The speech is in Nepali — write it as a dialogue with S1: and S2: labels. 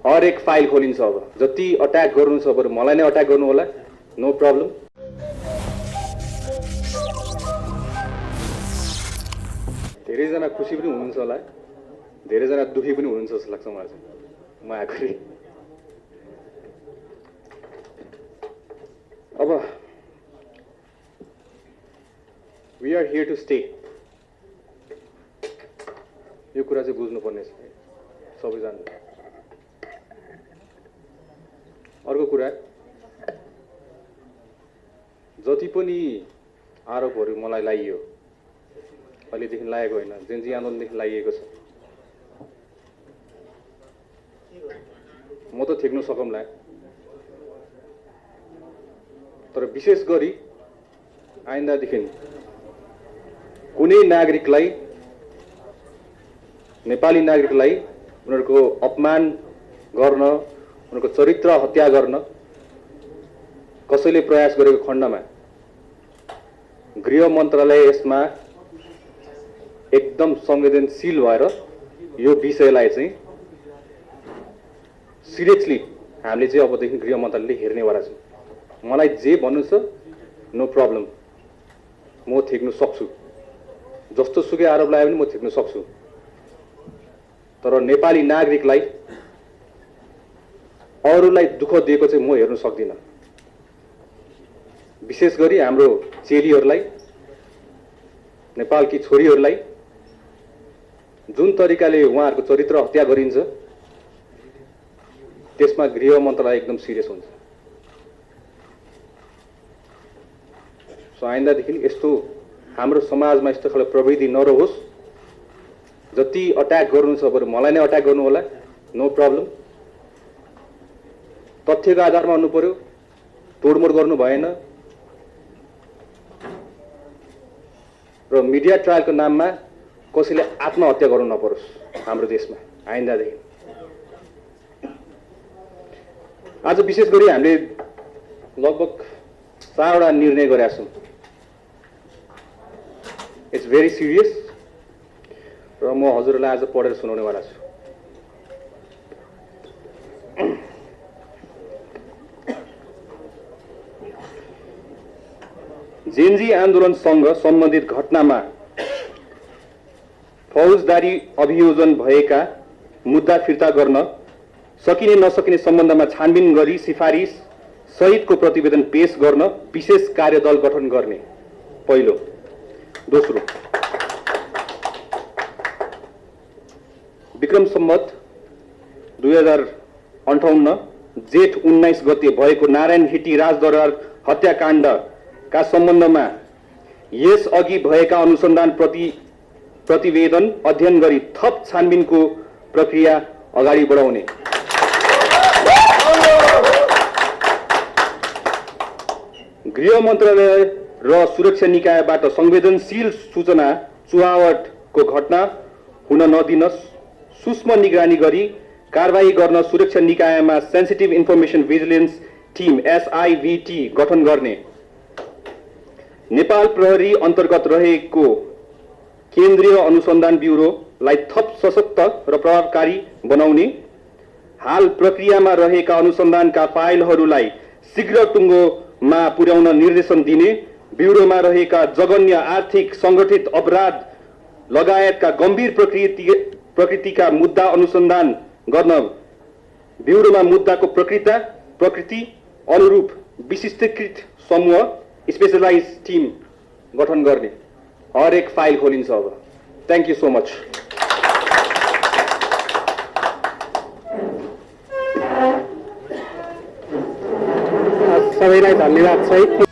S1: हरेक फाइल खोलिन्छ। अब जति अट्याक गर्नु छ बरु मलाई नै अट्याक गर्नु होला, नो प्रब्लम। धेरैजना खुसी पनि हुनुहुन्छ होला, धेरैजना दुखी पनि हुनुहुन्छ जस्तो लाग्छ मलाई चाहिँ म आखिरी। अब we are here to stay, यो कुरा चाहिँ बुझ्नुपर्ने छ सबैजना। अर्को कुरा, जति पनि आरोपहरू मलाई लागियो, अहिलेदेखि लागेको होइन, जेनजी आन्दोलनदेखि लागिएको छ, म त ठेक्नु सकौँला। तर विशेष गरी आइन्दादेखि कुनै नागरिकलाई, नेपाली नागरिकलाई उनीहरूको अपमान गर्न, उनीहरूको चरित्र हत्या गर्न कसैले प्रयास गरेको खण्डमा गृह मन्त्रालय यसमा एकदम संवेदनशील भएर यो विषयलाई चाहिँ सिरियसली हामीले चाहिँ अबदेखि गृह मन्त्रालयले हेर्नेवाला छ। मलाई जे भन्नु छ नो प्रब्लम, म ठेक्नु सक्छु, जस्तो सुकै आरोप लगायो भने म ठेक्नु सक्छु। तर नेपाली नागरिकलाई, अरूलाई दुःख दिएको चाहिँ म हेर्न सक्दिनँ। विशेष गरी हाम्रो चेलीहरूलाई, नेपालकी छोरीहरूलाई जुन तरिकाले उहाँहरूको चरित्र हत्या गरिन्छ त्यसमा गृह मन्त्रालय एकदम सिरियस हुन्छ। सो आइन्दादेखि यस्तो हाम्रो समाजमा यस्तो खालको प्रवृत्ति नरहोस्। जति अट्याक गर्नु छ बरु मलाई नै अट्याक गर्नु होला, नो प्रब्लम। तथ्यको आधारमा हुनु पर्यो, तोडमोड गर्नु भएन। र मिडिया ट्रायलको नाममा कसैले आत्महत्या गर्नु नपरोस् हाम्रो देशमा आइन्दादेखि। आज विशेष गरी हामीले लगभग 4वटा निर्णय गरेका छौँ। इट्स भेरी सिरियस र म हजुरलाई आज पढेर सुनाउनेवाला छु। जेनजी आन्दोलनसँग सम्बन्धित घटनामा फौजदारी अभियोजन भएका मुद्दा फिर्ता गर्न सकिने नसकिने सम्बन्धमा छानबिन गरी सिफारिस सहितको प्रतिवेदन पेश गर्न विशेष कार्यदल गठन गर्ने पहिलो। दोस्रो, विक्रम सम्वत 2058 जेठ 19 गते भएको नारायण हिटी राजदरबार हत्याकाण्डका सम्बन्धमा यस अघि भएका अनुसन्धान प्रतिवेदन अध्ययन गरी थप छानबिनको प्रक्रिया अगाडि बढाउने। गृह मन्त्रालय र सुरक्षा निकायबाट संवेदनशील सूचना चुहावटको घटना हुन नदिन सूक्ष्म निगरानी गरी कारबाही गर्न सुरक्षा निकायमा sensitive information vigilance team SIVT गठन गर्ने। नेपाल प्रहरी अन्तर्गत रहेको केन्द्रीय अनुसन्धान ब्युरोलाई थप सशक्त र प्रभावकारी बनाउने। हाल प्रक्रियामा रहेका अनुसन्धानका फाइलहरूलाई शीघ्र टुङ्गोमा पुर्याउन निर्देशन दिने। ब्युरोमा रहेका जघन्य आर्थिक सङ्गठित अपराध लगायतका गम्भीर प्रकृतिका मुद्दा अनुसन्धान गर्न ब्युरोमा मुद्दाको प्रकृति अनुरूप विशिष्टीकृत समूह स्पेशलाइज टिम गठन गर्ने। हरेक फाइल खोलिन्छ अब। Thank you so much.
S2: सबैलाई धन्यवाद सहित